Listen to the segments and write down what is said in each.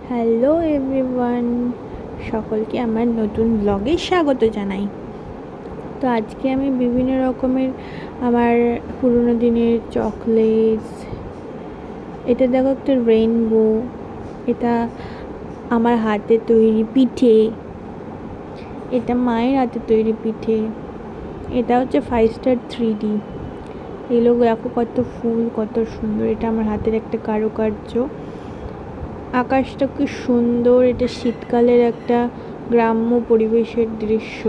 Hello everyone, সকলকে আমার নতুন ব্লগে স্বাগত জানাই। তো আজকে আমি বিভিন্ন রকমের আমার পুরনো দিনের চকলেটস, এটা দেখো একটা রেইনবো, এটা আমার হাতে তৈরি পিঠে, এটা মায়ের হাতে তৈরি পিঠে, এটা হচ্ছে 5 স্টার 3D। এগুলো দেখো কত ফুল, কত সুন্দর, এটা আমার হাতের একটা কারুকার্য। আকাশটা কি সুন্দর, এটা শীতকালের একটা গ্রাম্য পরিবেশের দৃশ্য,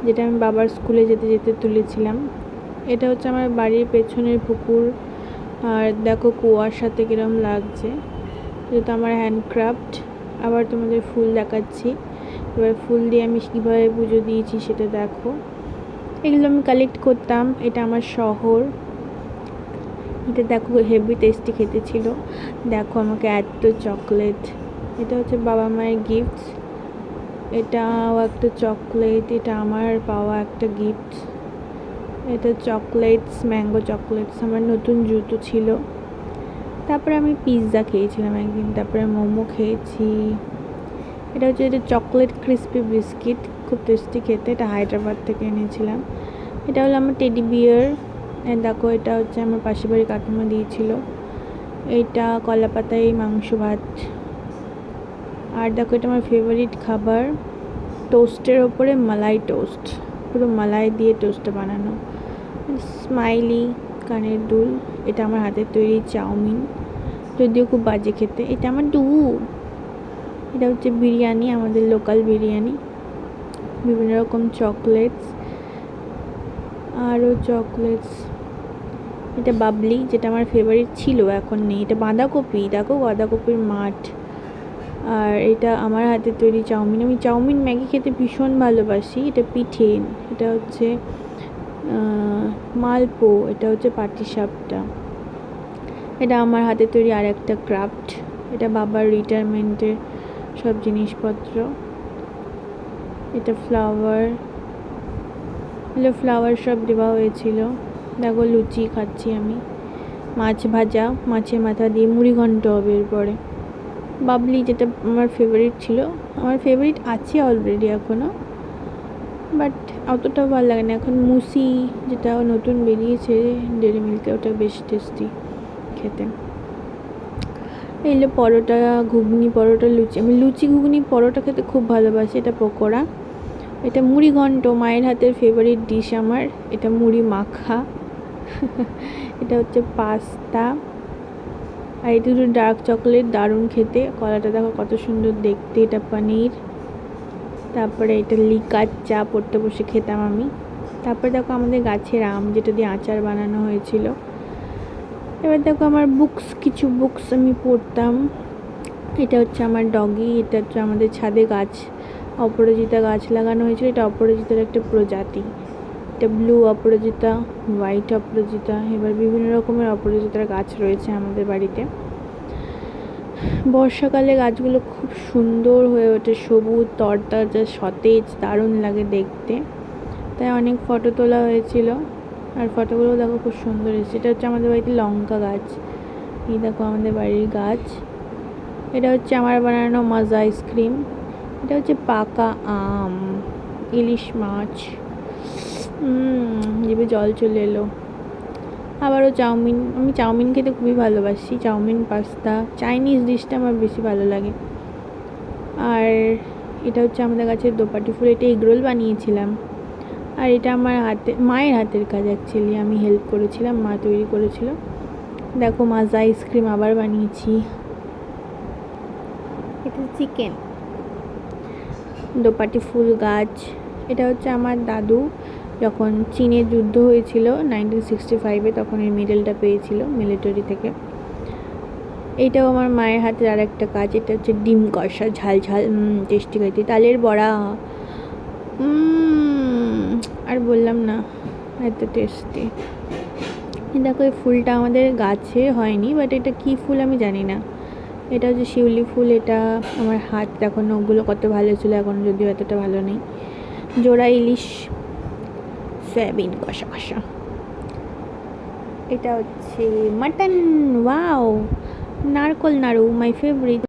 যেটা আমি বাবার স্কুলে যেতে যেতে তুলেছিলাম। এটা হচ্ছে আমার বাড়ির পেছনের পুকুর, আর দেখো কুয়াশাতে কিরম লাগছে, যেটা আমার হ্যান্ডক্রাফট। আবার তোমাদের ফুল দেখাচ্ছি, এবার ফুল দিয়ে আমি কীভাবে পুজো দিয়েছি সেটা দেখো। এগুলো আমি কালেক্ট করতাম, এটা আমার শহর। এটা দেখো হেভি টেস্টি খেতে ছিল, দেখো আমাকে এত চকলেট। এটা হচ্ছে বাবা মায়ের গিফটস, এটাও একটা চকলেট, এটা আমার পাওয়া একটা গিফট। এটা চকলেটস, ম্যাঙ্গো চকলেটস, আমার নতুন জুতো ছিল। তারপরে আমি পিৎজা খেয়েছিলাম একদিন, তারপরে মোমো খেয়েছি। এটা হচ্ছে এটা চকলেট ক্রিস্পি বিস্কিট, খুব টেস্টি খেতে, এটা হায়দ্রাবাদ থেকে এনেছিলাম। এটা হলো আমার টেডি বিয়ার। দেখো এটা হচ্ছে আমার পাশের বাড়ির কাকিমা দিয়েছিল। এইটা কলা পাতায় মাংস ভাত। আর দেখো এটা আমার ফেভারিট খাবার, টোস্টের ওপরে মালাই টোস্ট, পুরো মালাই দিয়ে টোস্টটা বানানো। স্মাইলি কানের দুল, এটা আমার হাতের তৈরি চাউমিন, যদিও খুব বাজে খেতে। এটা আমার এটা হচ্ছে বিরিয়ানি, আমাদের লোকাল বিরিয়ানি। বিভিন্ন রকম চকলেটস, আরও চকলেটস। এটা বাবলি, যেটা আমার ফেভারিট ছিল, এখন নেই। এটা বাঁধাকপি, দেখো বাঁধাকপির মাঠ। আর এটা আমার হাতে তৈরি চাউমিন, আমি চাউমিন ম্যাগি খেতে ভীষণ ভালোবাসি। এটা পিঠে, এটা হচ্ছে মালপো, এটা হচ্ছে পাটিসাপটা। এটা আমার হাতে তৈরি আর একটা ক্রাফট, এটা বাবার রিটায়ারমেন্টের সব জিনিসপত্র। এটা ফ্লাওয়ার, ফ্লাওয়ার সব দেওয়া হয়েছিল। দেখো লুচি খাচ্ছি আমি, মাছ ভাজা, মাছের মাথা দিয়ে মুড়ি ঘন্ট হবে এরপরে। বাবলি, যেটা আমার ফেভারিট ছিল, আমার ফেভারিট আছে অলরেডি এখনও, বাট অতটাও ভালো লাগে না এখন। মুসি, যেটা নতুন বেরিয়েছে ডেরি মিল্কে, ওটা বেশ টেস্টি খেতে। এলে পরোটা, ঘুগনি, পরোটা, লুচি, আমি লুচি ঘুগনি পরোটা খেতে খুব ভালোবাসি। এটা পকোড়া, এটা মুড়ি ঘন্ট, মায়ের হাতের ফেভারিট ডিশ আমার, এটা মুড়ি মাখা। এটা হচ্ছে পাস্তা। আর এটা দুটো ডার্ক চকলেট, দারুণ খেতে। কলাটা দেখো কত সুন্দর দেখতে, এটা পনির। তারপরে এটা লিকার চা, পড়তে বসে খেতাম আমি। তারপরে দেখো আমাদের গাছের আম, যেটা দিয়ে আচার বানানো হয়েছিল। এবার দেখো আমার বুকস, কিছু বুকস আমি পড়তাম। এটা হচ্ছে আমার ডগি, এটা হচ্ছে আমাদের ছাদে গাছ, অপরাজিতা গাছ লাগানো হয়েছিল। এটা অপরাজিতার একটা প্রজাতি, এটা ব্লু অপরাজিতা, হোয়াইট অপরাজিতা। এবার বিভিন্ন রকমের অপরাজিতার গাছ রয়েছে আমাদের বাড়িতে। বর্ষাকালে গাছগুলো খুব সুন্দর হয়ে ওঠে, সবুজ, তরতাজা, সতেজ, দারুণ লাগে দেখতে। তাই অনেক ফটো তোলা হয়েছিল, আর ফটোগুলো দেখো খুব সুন্দর এসেছে। এটা হচ্ছে আমাদের বাড়িতে লঙ্কা গাছ, এই দেখো আমাদের বাড়ির গাছ। এটা হচ্ছে আমার বানানো মাজা আইসক্রিম। এটা হচ্ছে পাকা আম, ইলিশ মাছ, জিভে জল চলে এলো। আবারও চাউমিন, আমি চাউমিন খেতে খুবই ভালোবাসি, চাউমিন, পাস্তা, চাইনিজ ডিশটা আমার বেশি ভালো লাগে। আর এটা হচ্ছে আমাদের গাছের দোপাটি ফুল, এটা এগরোল বানিয়েছিলাম। আর এটা আমার মায়ের হাতের কাজ, অ্যাকচুয়ালি আমি হেল্প করেছিলাম, মা তৈরি করেছিল। দেখো মাজা আইসক্রিম আবার বানিয়েছি। এটা চিকেন, দোপাটি ফুল গাছ। এটা হচ্ছে আমার দাদু, যখন চীনের যুদ্ধ হয়েছিল 1965-এ, তখন এই মেডেলটা পেয়েছিল মিলিটারি থেকে। এইটাও আমার মায়ের হাতের আর একটা কাজ। এটা হচ্ছে ডিম কষা, ঝাল ঝাল, টেস্টি খাইতে। তালের বড়া, আর বললাম না, এত টেস্টি। দেখো এই ফুলটা আমাদের গাছে হয়নি, বাট এটা কী ফুল আমি জানি না। এটা হচ্ছে শিউলি ফুল। এটা আমার হাত দেখো, নখগুলো কত ভালো ছিল, এখন যদিও এতটা ভালো নেই। জোড়া ইলিশ, সয়াবিন কষা কষা। এটা হচ্ছে মাটন, ওয়াও, নারকোল নাড়ু, মাই ফেভারিট।